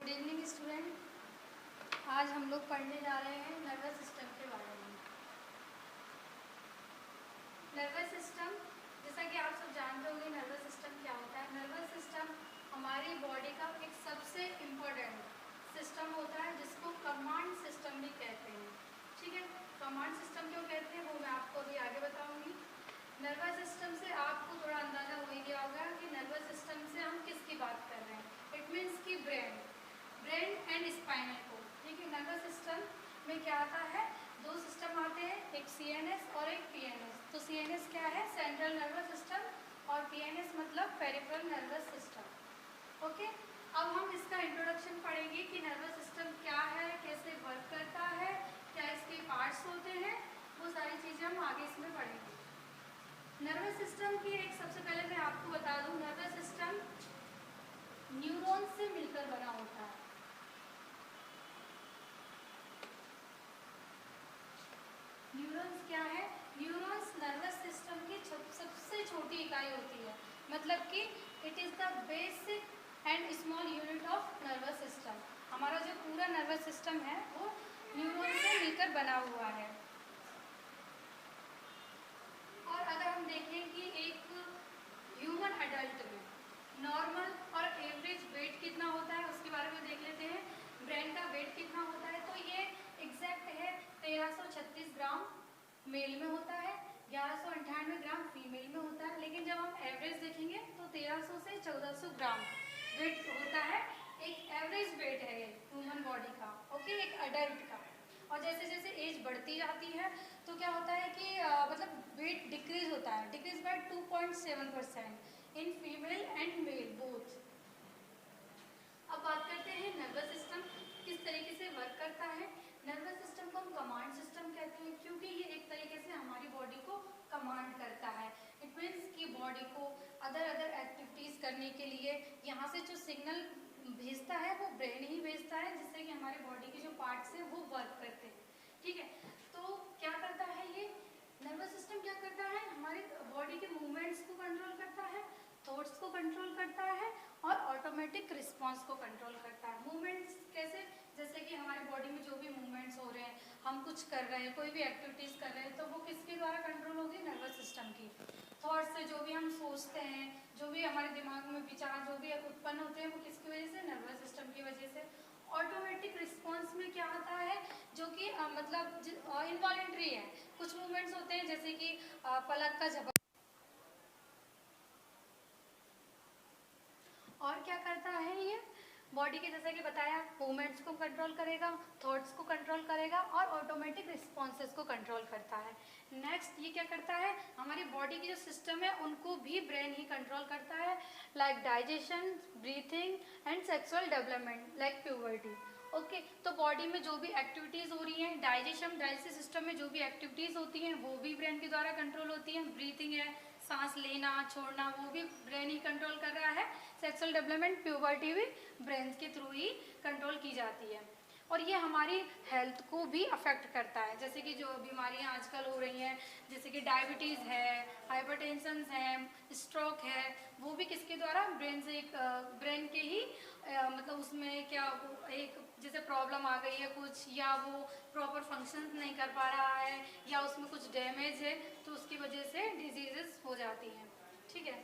Good evening student. आज हम लोग पढ़ने जा रहे हैं नर्वस सिस्टम के बारे में। नर्वस सिस्टम, जैसा कि आप सब जानते होंगे नर्वस सिस्टम क्या होता है। नर्वस सिस्टम हमारी बॉडी का एक सबसे इम्पोर्टेंट सिस्टम होता है जिसको कमांड सिस्टम भी कहते हैं। ठीक है, कमांड सिस्टम क्यों कहते हैं वो मैं आपको अभी आगे बताऊंगी। नर्वस सिस्टम से आपको थोड़ा अंदाजा हो ही गया होगा कि नर्वस सिस्टम से हम किसकी बात कर रहे हैं। इट मीन्स कि ब्रेन एंड स्पाइनल कोड। ठीक है, नर्वस सिस्टम में क्या आता है, दो सिस्टम आते हैं, एक सीएनएस और एक पीएनएस। तो सीएनएस क्या है, सेंट्रल नर्वस सिस्टम, और पीएनएस मतलब पेरिफेरल नर्वस सिस्टम। ओके, अब हम इसका इंट्रोडक्शन पढ़ेंगे कि नर्वस सिस्टम क्या है, कैसे वर्क करता है, क्या इसके पार्ट्स होते हैं, वो सारी चीज़ें हम आगे इसमें पढ़ेंगे। नर्वस सिस्टम की एक सबसे पहले मैं आपको बता दूं, नर्वस सिस्टम न्यूरॉन्स से मिलकर बना होता है। न्यूरॉन्स क्या है, न्यूरॉन्स नर्वस सिस्टम की सबसे छोटी इकाई होती है। मतलब कि it is the basic and small unit of nervous system. हमारा जो पूरा नर्वस सिस्टम है वो न्यूरॉन से मिलकर बना हुआ है। और अगर हम देखें कि एक ह्यूमन अडल्ट में नॉर्मल और एवरेज वेट कितना होता है उसके बारे में देख लेते हैं। ब्रेन का वेट कितना होता है, तो ये एग्जैक्ट है 1336 ग्राम मेल में होता है, 1198 ग्राम फीमेल में होता है। लेकिन जब हम एवरेज देखेंगे तो 1300 से 1400 ग्राम वेट होता है। एक एवरेज वेट है ये ह्यूमन बॉडी का। ओके, एक अडल्ट का। और जैसे जैसे एज बढ़ती जाती है तो क्या होता है कि मतलब वेट डिक्रीज होता है, decrease by 2.7% in female and male both. अब बात करते हैं नर्वस सिस्टम किस तरीके से वर्क करता है। नर्वस सिस्टम को हम कमांड सिस्टम कहते हैं क्योंकि ये एक तरीके से हमारी बॉडी को कमांड करता है। इट मीन्स कि बॉडी को अदर एक्टिविटीज़ करने के लिए यहाँ से जो सिग्नल भेजता है वो ब्रेन ही भेजता है, जिससे कि हमारे बॉडी के जो पार्ट्स हैं वो वर्क करते हैं। ठीक है, तो क्या करता है ये नर्वस सिस्टम, क्या करता है, हमारी बॉडी के मूवमेंट्स को कंट्रोल करता है, थॉट्स को कंट्रोल करता है और ऑटोमेटिक रिस्पांस को कंट्रोल करता है। मूवमेंट्स कैसे, जैसे कि हमारी बॉडी में जो भी मूवमेंट्स हो रहे हैं, हम कुछ कर रहे हैं, कोई भी एक्टिविटीज़ कर रहे हैं, तो वो किसके द्वारा कंट्रोल होगी, नर्वस सिस्टम की। थॉट्स से जो भी हम सोचते हैं, जो भी हमारे दिमाग में विचार जो भी उत्पन्न होते हैं, वो किसकी वजह से, नर्वस सिस्टम की वजह से। ऑटोमेटिक रिस्पॉन्स में क्या आता है, जो कि मतलब इनवॉलेंट्री है। कुछ मूवमेंट्स होते हैं जैसे कि पलक का झपक। और क्या करता है ये बॉडी के, जैसे कि बताया, मूवमेंट्स को कंट्रोल करेगा, थॉट्स को कंट्रोल करेगा और ऑटोमेटिक रिस्पॉन्सेस को कंट्रोल करता है। नेक्स्ट ये क्या करता है, हमारी बॉडी की जो सिस्टम है उनको भी ब्रेन ही कंट्रोल करता है, like digestion, breathing and sexual development like puberty. Okay, तो बॉडी में जो भी एक्टिविटीज़ हो रही हैं, डाइजेस्टिव सिस्टम में जो भी एक्टिविटीज़ होती हैं वो भी ब्रेन के द्वारा कंट्रोल होती हैं। ब्रीथिंग है, सांस लेना छोड़ना, वो भी ब्रेन ही कंट्रोल कर रहा है। सेक्सुअल डेवलपमेंट, प्यूबर्टी भी ब्रेन के थ्रू ही कंट्रोल की जाती है। और ये हमारी हेल्थ को भी अफेक्ट करता है, जैसे कि जो बीमारियां आजकल हो रही हैं, जैसे कि डायबिटीज़ है, हाइपरटेंशन है, स्ट्रोक है, वो भी किसके द्वारा, ब्रेन से, एक ब्रेन के ही मतलब उसमें क्या एक जैसे प्रॉब्लम आ गई है कुछ, या वो प्रॉपर फंक्शन नहीं कर पा रहा है, या उसमें कुछ डैमेज है, तो उसकी वजह से डिजीजेस हो जाती हैं। ठीक है,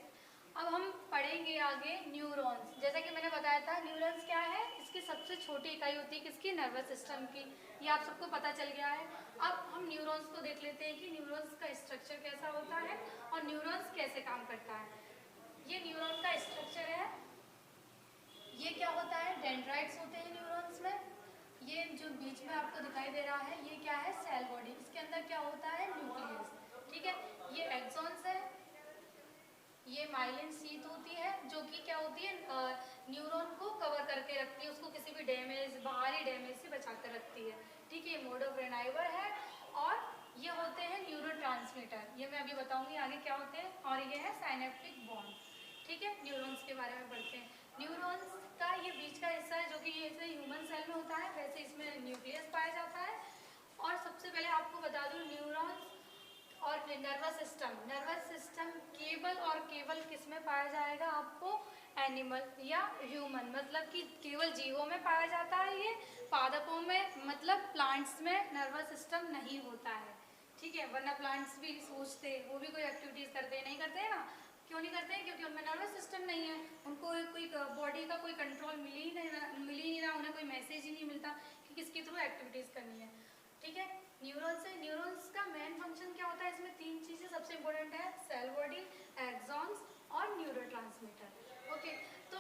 अब हम पढ़ेंगे आगे न्यूरॉन्स। जैसा कि मैंने बताया था, न्यूरॉन्स क्या है, इसकी सबसे छोटी इकाई होती है किसकी, नर्वस सिस्टम की। ये आप सबको पता चल गया है। अब हम न्यूरॉन्स को देख लेते हैं कि न्यूरॉन्स का स्ट्रक्चर कैसा होता है और न्यूरॉन्स कैसे काम करता है। ये न्यूरॉन का स्ट्रक्चर है। ये क्या होता है, डेंड्राइट्स होते हैं न्यूरॉन्स में। ये जो बीच में आपको दिखाई दे रहा है ये क्या है, सेल बॉडी। इसके अंदर क्या होता है, न्यूक्लियस। ठीक है, ये एक्सॉन्स है, ये माइलिन शीथ होती है जो कि क्या होती है, न्यूरॉन को कवर करके रखती है, उसको किसी भी डैमेज, बाहरी डैमेज से बचा कर रखती है। ठीक है, ये मोड ऑफ रेनाइवर है। और ये होते हैं न्यूरोट्रांसमीटर, ये मैं अभी बताऊंगी आगे क्या होते हैं। और ये है साइनेप्टिक बॉन्ड। ठीक है, न्यूरॉन्स के बारे में पढ़ते हैं। न्यूरॉन्स का ये बीच का हिस्सा है जो कि जैसे ह्यूमन सेल में होता है वैसे इसमें न्यूक्लियस पाया जाता है। और सबसे पहले आपको बता दूं, न्यूरॉन्स और नर्वस सिस्टम केवल और केवल किस में पाया जाएगा, आपको एनिमल या ह्यूमन, मतलब कि केवल जीवों में पाया जाता है ये, पादपों में मतलब प्लांट्स में नर्वस सिस्टम नहीं होता है, ठीक है। वरना प्लांट्स भी सोचते, वो भी कोई एक्टिविटीज़ करते नहीं करते हैं ना, क्यों नहीं करते हैं? क्योंकि उनमें नर्वस सिस्टम नहीं है, उनको कोई बॉडी का कोई कंट्रोल मिल ही नहीं रहा, उन्हें कोई मैसेज ही नहीं मिलता कि किसके थ्रू एक्टिविटीज़ करनी है, ठीक है। न्यूरॉन्स है, न्यूरॉन्स का मेन फंक्शन क्या होता है? इसमें तीन चीज़ें सबसे इंपॉर्टेंट है, सेल बॉडी, एक्सॉन्स और न्यूरोट्रांसमीटर। ओके, तो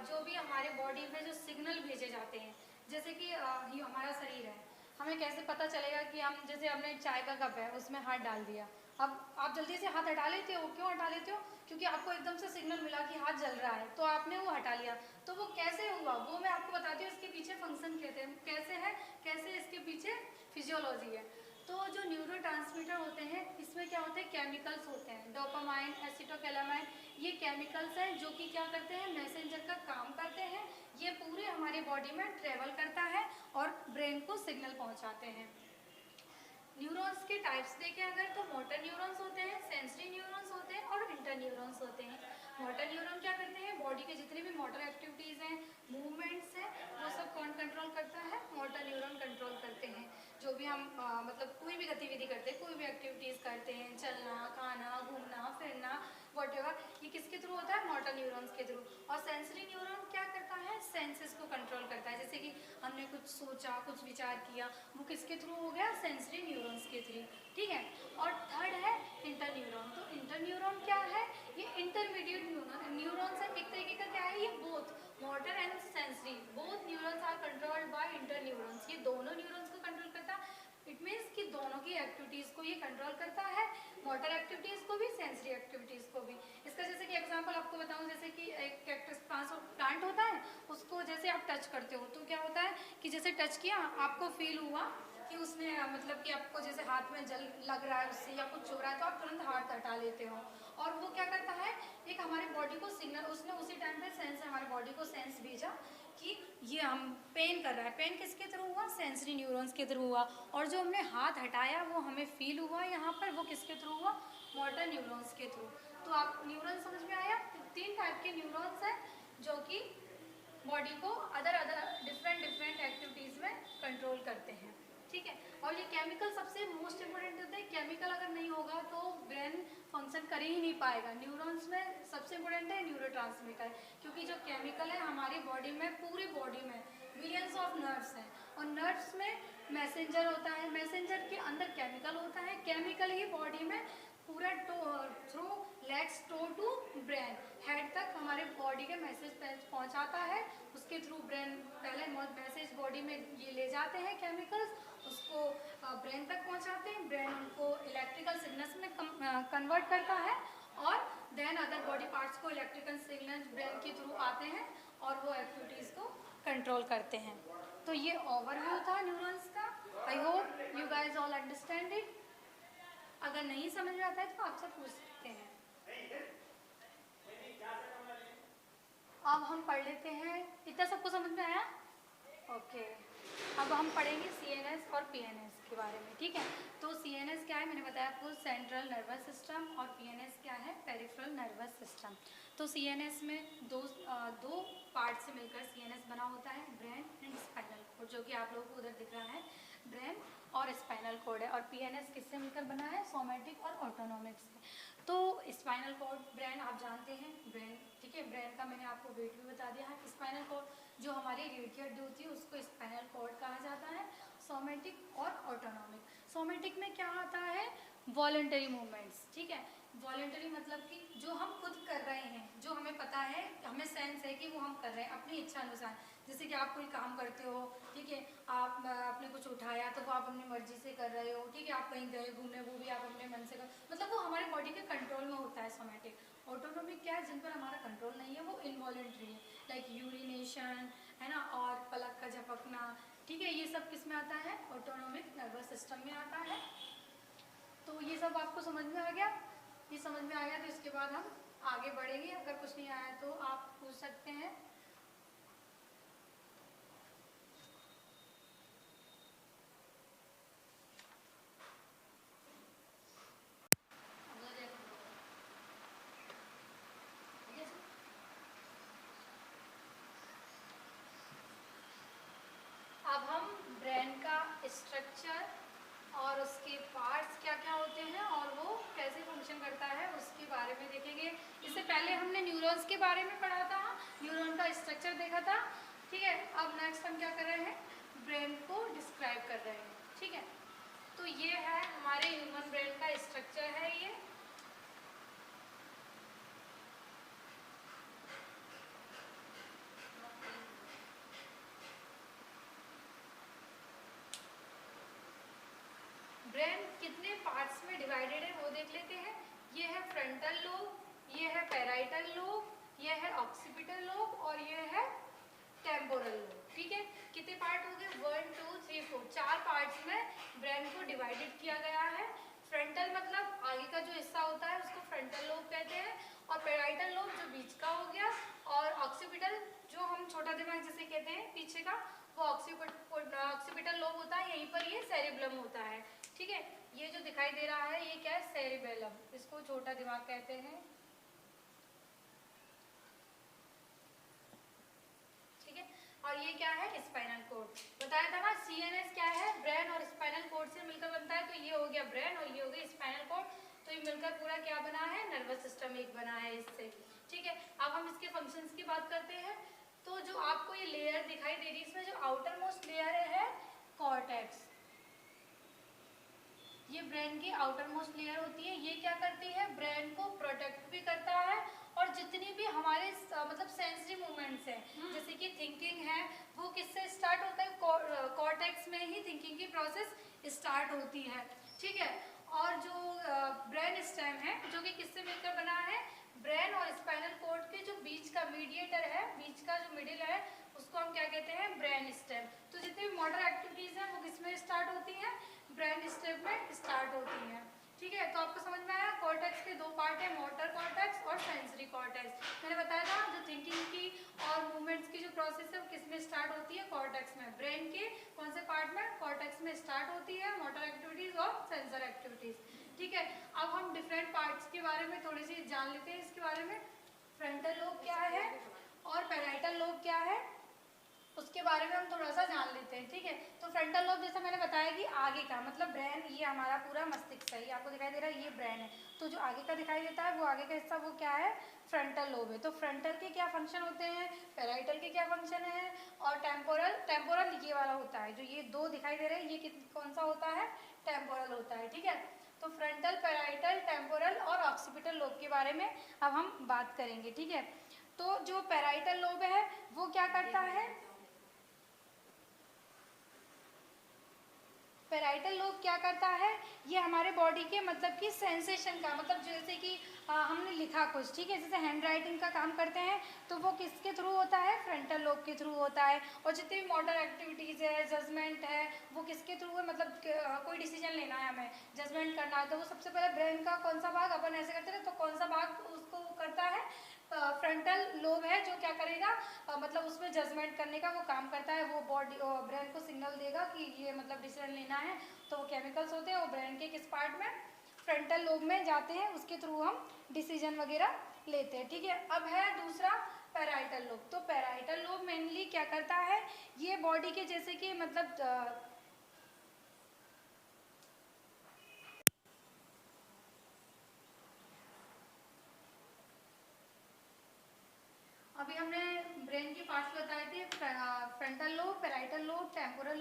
जो भी हमारे बॉडी में जो सिग्नल भेजे जाते हैं, जैसे कि ये हमारा शरीर है, हमें कैसे पता चलेगा कि हम, जैसे हमने चाय का कप है उसमें हाथ डाल दिया, अब आप जल्दी से हाथ हटा लेते हो, क्यों हटा लेते हो? क्योंकि आपको एकदम से सिग्नल मिला कि हाथ जल रहा है, तो आपने वो हटा लिया। तो वो कैसे हुआ वो मैं आपको बताती हूँ, इसके पीछे फंक्शन कैसे है, कैसे इसके पीछे फिजियोलॉजी है। तो जो न्यूरोट्रांसमीटर होते हैं, इसमें क्या होते हैं? केमिकल्स होते हैं, डोपामाइन, एसिटोकेलामाइन, ये केमिकल्स हैं जो कि क्या करते हैं? मैसेंजर का काम करते हैं। ये पूरे हमारी बॉडी में ट्रेवल करता है और ब्रेन को सिग्नल पहुंचाते हैं। न्यूरॉन्स के टाइप्स देखें अगर, तो मोटर न्यूरॉन्स होते हैं, सेंसरी न्यूरॉन्स होते हैं और इंटर न्यूरॉन्स होते हैं। मोटर न्यूरॉन क्या करते हैं? बॉडी के जितनी भी मोटर एक्टिविटीज़ हैं, मूवमेंट्स हैं, वो सब कौन कंट्रोल करता है? मोटर न्यूरॉन कंट्रोल करते हैं। जो भी हम मतलब कोई भी गतिविधि करते हैं, कोई भी एक्टिविटीज़ करते हैं, चलना, खाना, घूमना फिरना, व्हाटएवर, ये किसके थ्रू होता है? मोटर न्यूरॉन्स के थ्रू। और सेंसरी न्यूरॉन क्या करता है? सेंसेस को कंट्रोल करता है। जैसे कि हमने कुछ सोचा, कुछ विचार किया, वो किसके थ्रू हो गया? सेंसरी न्यूरॉन्स के थ्रू, ठीक है। और थर्ड है इंटर न्यूरॉन। तो इंटर न्यूरॉन क्या है? ये इंटरमीडिएट न्यूरॉन्स है, एक तरीके का क्या है ये? Both motor and sensory, both neurons are controlled by inter neurons. ये दोनों न्यूरॉन्स को कंट्रोल करता है। इट मीन्स कि दोनों की एक्टिविटीज़ को ये कंट्रोल करता है, मोटर एक्टिविटीज़ को भी, सेंसरी एक्टिविटीज़ को भी। इसका जैसे कि एग्जांपल आपको बताऊं, जैसे कि एक कैक्टस प्लांट होता है, उसको जैसे आप टच करते हो तो क्या होता है कि जैसे टच किया, आपको फील हुआ कि उसमें मतलब कि आपको जैसे हाथ में जल लग रहा है उससे या कुछ हो रहा है, तो आप तुरंत हाथ हटा लेते हो। और वो क्या करता है? एक हमारी बॉडी को सिग्नल, उसने उसी टाइम पे सेंस, हमारी बॉडी को सेंस भेजा कि ये हम पेन कर रहा है। पेन किसके थ्रू हुआ? सेंसरी न्यूरॉन्स के थ्रू हुआ। और जो हमने हाथ हटाया वो हमें फील हुआ यहाँ पर, वो किसके थ्रू हुआ? मोटर न्यूरॉन्स के थ्रू। तो आप न्यूरॉन समझ में आया? तीन टाइप के न्यूरॉन्स हैं जो कि बॉडी को अदर डिफरेंट एक्टिविटीज़ में कंट्रोल करते हैं, ठीक है। और ये केमिकल सबसे मोस्ट इम्पोर्टेंट होता है, केमिकल अगर नहीं होगा तो ब्रेन फंक्शन कर ही नहीं पाएगा। न्यूरॉन्स में सबसे इम्पोर्टेंट है न्यूरोट्रांसमीटर, क्योंकि जो केमिकल है हमारी बॉडी में, पूरी बॉडी में बिलियंस ऑफ नर्व्स हैं, और नर्व्स में मैसेंजर होता है, मैसेंजर के अंदर केमिकल होता है, केमिकल ही बॉडी में पूरा थ्रू लेट्स टो टू ब्रेन, हेड तक हमारे बॉडी के मैसेज पहुंचाता है। उसके थ्रू ब्रेन पहले मैसेज बॉडी में ये ले जाते हैं केमिकल्स, उसको ब्रेन तक पहुंचाते हैं, ब्रेन उनको इलेक्ट्रिकल सिग्नल्स में कन्वर्ट करता है, और देन अदर बॉडी पार्ट्स को इलेक्ट्रिकल सिग्नल्स ब्रेन के थ्रू आते हैं और वो एक्टिविटीज़ को कंट्रोल करते हैं। तो ये ओवरव्यू था न्यूरॉन्स का। आई hope you guys all understand it. अगर नहीं समझ में आता है तो आपसे पूछ सकते हैं। अब हम पढ़ लेते हैं, इतना सबको समझ में आया? ओके, अब हम पढ़ेंगे CNS और PNS के बारे में, ठीक है। तो CNS क्या है, मैंने बताया आपको, सेंट्रल नर्वस सिस्टम, और PNS क्या है, पेरिफेरल नर्वस सिस्टम। तो CNS में दो पार्ट से मिलकर CNS बना होता है, ब्रेन एंड स्पाइनल कोड, जो कि आप लोगों को उधर दिख रहा है, ब्रेन और स्पाइनल कोड है। और PNS किससे मिलकर बना है? सोमेटिक और ऑटोनोमिक से। तो स्पाइनल कोड, ब्रेन आप जानते हैं, ब्रेन, ठीक है, ब्रेन का मैंने आपको वेट भी बता दिया है। स्पाइनल कोड जो हमारी रीढ़ की हड्डी होती है उसको स्पाइनल कोड कहा जाता है। सोमेटिक और ऑटोनोमिक, सोमेटिक में क्या आता है? वॉलंटरी मूवमेंट्स, ठीक है। वॉलंटरी मतलब कि जो हम खुद कर रहे हैं, जो हमें पता है, हमें सेंस है कि वो हम कर रहे हैं अपनी इच्छा अनुसार। जैसे कि आप कोई काम करते हो, ठीक है, आप आपने कुछ उठाया तो वो आप अपनी मर्जी से कर रहे हो, ठीक है, आप कहीं गए घूमने, वो भी आप अपने मन से कर, मतलब वो हमारे बॉडी के कंट्रोल में होता है सोमेटिक। ऑटोनोमिक क्या है? जिन पर हमारा कंट्रोल नहीं है, वो इनवॉलंटरी है, लाइक यूरिनेशन, है ना, और पलक का झपकना, ठीक है, ये सब किस में आता है? ऑटोनोमिक नर्वस सिस्टम में आता है। तो ये सब आपको समझ में आ गया? ये समझ में आ गया तो इसके बाद हम आगे बढ़ेंगे। अगर कुछ नहीं आया तो आप पूछ सकते हैं। इससे पहले हमने न्यूरॉन्स के बारे में पढ़ा था, न्यूरॉन का स्ट्रक्चर देखा था। ठीक है, अब नेक्स्ट हम क्या कर रहे हैं, ब्रेन को डिस्क्राइब कर रहे हैं। ठीक है, तो ये है हमारे ह्यूमन ब्रेन का स्ट्रक्चर है। ये ब्रेन कितने पार्ट्स में डिवाइडेड है वो देख लेते हैं। ये है फ्रंटल लोब, ये है पैराइटल लोब, ये है ऑक्सीपिटल लोब और ये है टेम्पोरल लोब। ठीक है, कितने पार्ट हो गए, 1 2 3 4, 4 पार्ट्स में ब्रेन को डिवाइडेड किया गया है। फ्रंटल मतलब आगे का जो हिस्सा होता है उसको फ्रंटल लोब कहते हैं, और पैराइटल लोब जो बीच का हो गया, और ऑक्सीपिटल जो हम छोटा दिमाग जिसे कहते हैं पीछे का, वो ऑक्सीपिटल लोब होता है। यहीं पर ये सेरिब्लम होता है। ठीक है, ये जो दिखाई दे रहा है ये क्या है, सेरिबेलम, इसको छोटा दिमाग कहते हैं। ठीक है, और ये क्या है, स्पाइनल कॉर्ड। बताया था ना सीएनएस क्या है, ब्रेन और स्पाइनल कॉर्ड से मिलकर बनता है। तो ये हो गया ब्रेन और ये हो गया स्पाइनल कॉर्ड, तो ये मिलकर पूरा क्या बना है, नर्वस सिस्टम एक बना है इससे। ठीक है, अब हम इसके फंक्शंस की बात करते हैं। तो जो आपको ये लेयर दिखाई दे रही है, इसमें जो आउटर मोस्ट लेयर है कॉर्टेक्स, ये ब्रेन की आउटर मोस्ट लेयर होती है। ये क्या करती है, ब्रेन को प्रोटेक्ट भी करता है, और जितनी भी हमारे मतलब सेंसरी मूवमेंट्स हैं, जैसे कि थिंकिंग है, वो किससे स्टार्ट होता है, कॉर्टेक्स में ही थिंकिंग की प्रोसेस स्टार्ट होती है। ठीक है, और जो ब्रेन स्टेम है जो कि किससे मिलकर बना है, ब्रेन और स्पाइनल कॉर्ड के जो बीच का मीडिएटर है, बीच का जो मिडिल है, उसको हम क्या कहते हैं, ब्रेन स्टेम। तो जितनी भी मोटर एक्टिविटीज हैं वो किसमें स्टार्ट होती हैं, ब्रेन स्टेम में स्टार्ट होती हैं। ठीक है, तो आपको समझ में आया, कॉर्टेक्स के 2 पार्ट है, मोटर कॉर्टेक्स और सेंसरी कॉर्टेक्स। मैंने बताया था जो थिंकिंग की और मूवमेंट्स की जो प्रोसेस है वो किसमें स्टार्ट होती है, कॉर्टेक्स में। ब्रेन के कौन से पार्ट में, कॉर्टेक्स में स्टार्ट होती है मोटर एक्टिविटीज और सेंसर एक्टिविटीज। ठीक है, अब हम डिफरेंट पार्ट्स के बारे में थोड़ी सी जान लेते हैं इसके बारे में। फ्रंटल लोब क्या है और पैराइटल लोब क्या है, उसके बारे में हम थोड़ा सा जान लेते हैं। ठीक है, तो फ्रंटल लोब जैसा मैंने बताया कि आगे का मतलब ब्रेन, ये हमारा पूरा मस्तिष्क है, ये आपको दिखाई दे रहा है, ये ब्रेन है। तो जो आगे का दिखाई देता है वो आगे का हिस्सा वो क्या है, फ्रंटल लोब है। तो फ्रंटल के क्या फंक्शन होते हैं, पैराइटल के क्या फंक्शन है, और टेम्पोरल ये वाला होता है, जो ये 2 दिखाई दे रहे हैं, ये कौन सा होता है, टेम्पोरल होता है। ठीक है, तो फ्रंटल, पैराइटल, टेम्पोरल और ऑक्सीपिटल लोब के बारे में अब हम बात करेंगे। ठीक है, तो जो पैराइटल लोब है वो क्या करता है, पैराइटल लोब क्या करता है, ये हमारे बॉडी के मतलब कि सेंसेशन का, मतलब जैसे कि हमने लिखा कुछ, ठीक है, जैसे हैंड राइटिंग का काम करते हैं, तो वो किसके थ्रू होता है, फ्रंटल लोब के थ्रू होता है। और जितनी भी मोटर एक्टिविटीज़ है, जजमेंट है, वो किसके थ्रू है, मतलब कोई डिसीजन लेना है हमें, जजमेंट करना है, तो वो सबसे पहले ब्रेन का कौन सा भाग, अपन ऐसे करते हैं तो कौन सा भाग उसको करता है, फ्रंटल लोब है, जो क्या करेगा, मतलब उसमें जजमेंट करने का वो काम करता है। वो बॉडी ब्रेन को सिग्नल देगा कि ये मतलब डिसीजन लेना है, तो वो केमिकल्स होते हैं वो ब्रेन के किस पार्ट में, फ्रंटल लोब में जाते हैं, उसके थ्रू हम डिसीजन वगैरह लेते हैं। ठीक है, अब है दूसरा पैराइटल लोब। तो पैराइटल लोब मेनली क्या करता है, ये बॉडी के जैसे कि मतलब अभी हमने ब्रेन के पार्ट्स बताए थे, frontal lobe, parietal lobe, temporal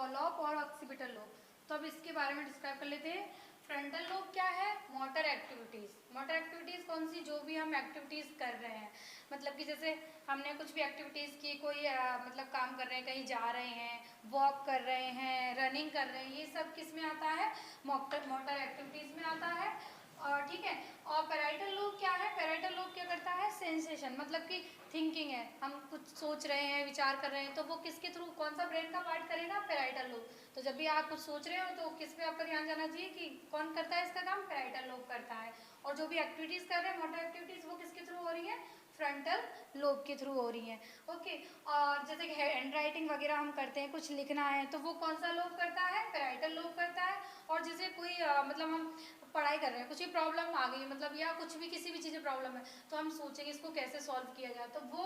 lobe और ऑक्सीपिटल लोब। तो अब इसके बारे में डिस्क्राइब कर लेते हैं। फ्रंटल लोब क्या है, मोटर एक्टिविटीज़। मोटर एक्टिविटीज़ कौन सी, जो भी हम एक्टिविटीज़ कर रहे हैं, मतलब कि जैसे हमने कुछ भी एक्टिविटीज़ की, कोई मतलब काम कर रहे हैं, कहीं जा रहे हैं, वॉक कर रहे हैं, रनिंग कर रहे हैं, ये सब किस में आता है, मोटर एक्टिविटीज़ में आता है। और ठीक है, और पैराइटल लोब क्या है, पैराइटल लोब क्या करता है, सेंसेशन, मतलब कि थिंकिंग है, हम कुछ सोच रहे हैं, विचार कर रहे हैं, तो वो किसके थ्रू, कौन सा ब्रेन का पार्ट करेगा, पैराइटल लोब। तो जब भी आप कुछ सोच रहे हो तो किस पे आपका ध्यान जाना चाहिए कि कौन करता है इसका काम, पैराइटल लोब करता है। और जो भी एक्टिविटीज़ कर रहे हैं, मोटर एक्टिविटीज़, वो किसके थ्रू हो रही है, फ्रंटल लोब के थ्रू हो रही हैं। ओके, और जैसे कि हैंड राइटिंग वगैरह हम करते हैं, कुछ लिखना है, तो वो कौन सा लोब करता है, पैराइटल लोब करता है। और जैसे कोई मतलब हम पढ़ाई कर रहे हैं, कुछ भी प्रॉब्लम आ गई, मतलब या कुछ भी किसी भी चीज़ में प्रॉब्लम है, तो हम सोचेंगे इसको कैसे सॉल्व किया जाए, तो वो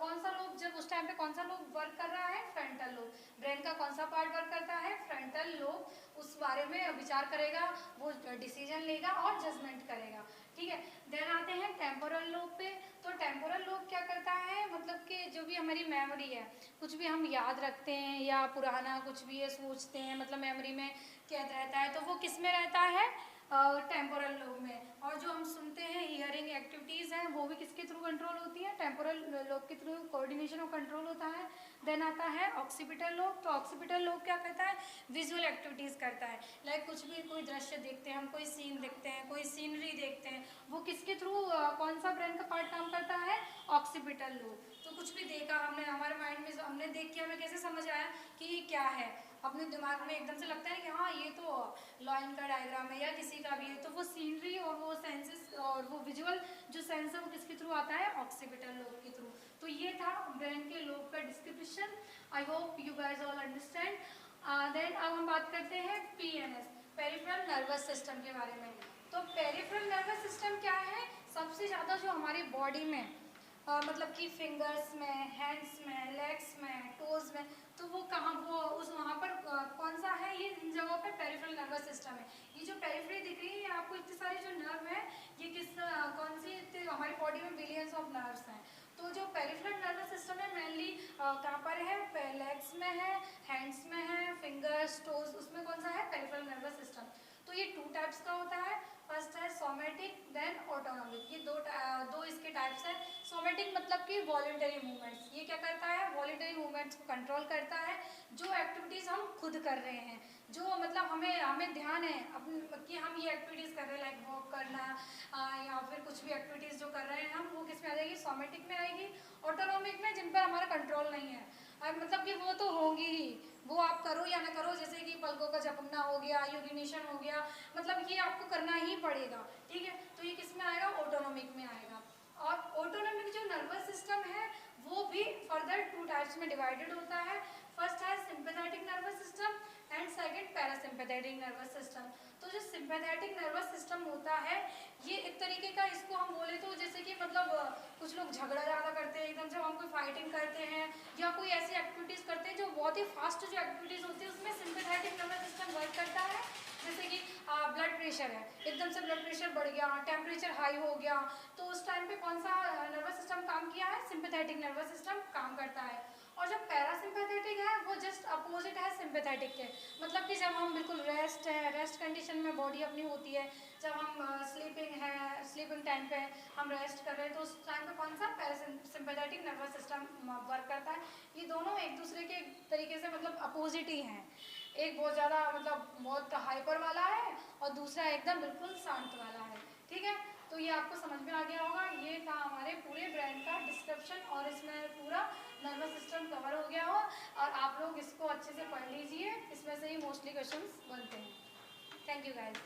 कौन सा लोब, जब उस टाइम पे कौन सा लोब वर्क कर रहा है, फ्रंटल लोब। ब्रेन का कौन सा पार्ट वर्क करता है, फ्रंटल लोब, उस बारे में विचार करेगा, वो डिसीजन लेगा और जजमेंट करेगा। ठीक है। देन आते हैं टेम्पोरल लोब पे। तो टेम्पोरल लोब क्या करता है, मतलब कि जो भी हमारी मेमोरी है, कुछ भी हम याद रखते हैं या पुराना कुछ भी ये सोचते हैं, मतलब मेमोरी में कैद रहता है, तो वो किस में रहता है, टेम्पोरल लोब में। और जो हम सुनते हैं, हियरिंग एक्टिविटीज़ हैं, वो भी किसके थ्रू कंट्रोल होती है, टेम्पोरल लोब के थ्रू कोऑर्डिनेशन और कंट्रोल होता है। देन आता है ऑक्सीपिटल लोब। तो ऑक्सीपिटल लोब क्या करता है, विजुअल एक्टिविटीज़ करता है। लाइक कुछ भी, कोई दृश्य देखते हैं हम, कोई सीन देखते हैं, कोई सीनरी देखते हैं, वो किसके थ्रू, कौन सा ब्रेन का पार्ट काम करता है, ऑक्सीपिटल लोब। तो कुछ भी देखा हमने, हमारे माइंड में हमने देख के हमें कैसे समझ आया कि ये क्या है, अपने दिमाग में एकदम से लगता है कि हाँ ये तो लाइन का डायग्राम है या किसी का भी है, तो वो सीनरी और वो सेंसेस और वो विजुअल जो सेंस है वो किसके थ्रू आता है, ऑक्सीपिटल लोब के थ्रू। तो ये था ब्रेन के लोब का description. I hope you guys all understand. Then अब हम बात करते हैं पीएनएस, पेरिफेरल नर्वस सिस्टम के बारे में। तो पेरिफेरल नर्वस सिस्टम क्या है, सबसे ज़्यादा जो हमारी बॉडी में मतलब कि फिंगर्स में, हैंड्स में, लेग्स में, टोज में, तो वो कहाँ, वो उस वहाँ पर कौन सा है, ये इन जगहों पे पेरिफेरल नर्वस सिस्टम है। ये जो पेरिफेरी दिख रही है आपको, इतने सारे जो नर्व है, ये किस कौन सी, हमारी बॉडी में बिलियंस ऑफ नर्व्स हैं। तो जो पेरिफेरल नर्वस सिस्टम है मेनली कहाँ पर है, लेग्स में है, हैंड्स में है, फिंगर्स, टोज, उसमें कौन सा है, पेरिफेरल नर्वस सिस्टम। तो ये 2 टाइप्स का होता है। फर्स्ट है सोमेटिक, देन ऑटोनॉमिक। ये दो इसके टाइप्स हैं। सोमेटिक मतलब कि वॉलंटरी मूवमेंट्स, ये क्या करता है, वॉलंटरी मूवमेंट्स को कंट्रोल करता है। जो एक्टिविटीज़ हम खुद कर रहे हैं, जो मतलब हमें ध्यान है अपन कि हम ये एक्टिविटीज़ कर रहे हैं, लाइक वॉक करना या फिर कुछ भी एक्टिविटीज़ जो कर रहे हैं हम, वो किस में आ जाएगी, सोमेटिक में आएगी। ऑटोनॉमिक में जिन पर हमारा कंट्रोल नहीं है, मतलब कि वो तो होंगी ही, वो आप करो या ना करो, जैसे कि पलकों का झपकना हो गया, यूरिनेशन हो गया, मतलब ये आपको करना ही पड़ेगा। ठीक है, तो ये किस में आएगा, ऑटोनॉमिक में आएगा। और ऑटोनॉमिक जो नर्वस सिस्टम है वो भी फर्दर 2 टाइप्स में डिवाइडेड होता है। फर्स्ट है sympathetic nervous system and second parasympathetic nervous system. तो जो सिंपैथेटिक नर्वस सिस्टम होता है, ये एक तरीके का, इसको हम बोले तो जैसे कि मतलब कुछ लोग झगड़ा ज़्यादा करते हैं एकदम, जब हम कोई फाइटिंग करते हैं या कोई ऐसी एक्टिविटीज़ करते हैं जो बहुत ही फास्ट जो एक्टिविटीज़ होती है, उसमें सिंपैथेटिक नर्वस सिस्टम वर्क करता है। जैसे कि ब्लड प्रेशर है, एकदम से ब्लड प्रेशर बढ़ गया, टेम्परेचर हाई हो गया, तो उस टाइम पे कौन सा नर्वस सिस्टम काम किया है, सिंपैथेटिक नर्वस सिस्टम काम करता है। और जो पैरासिम्पैथेटिक है वो जस्ट अपोजिट है सिंपैथेटिक के। मतलब कि जब हम बिल्कुल रेस्ट है, रेस्ट कंडीशन में बॉडी अपनी होती है, जब हम स्लीपिंग है, स्लीपिंग टाइम पे हम रेस्ट कर रहे हैं, तो उस टाइम पे कौन सा पैरासिम्पैथेटिक नर्वस सिस्टम वर्क करता है। ये दोनों एक दूसरे के तरीके से मतलब अपोजिट ही हैं। एक बहुत ज़्यादा मतलब बहुत हाइपर वाला है और दूसरा एकदम बिल्कुल शांत वाला है। ठीक है, तो ये आपको समझ में आ गया होगा। ये था हमारे पूरे ब्रेन का डिस्क्रिप्शन और इसमें पूरा नर्वस सिस्टम कवर हो गया हो, और आप लोग इसको अच्छे से पढ़ लीजिए, इसमें से ही मोस्टली क्वेश्चंस बनते हैं। Thank you guys.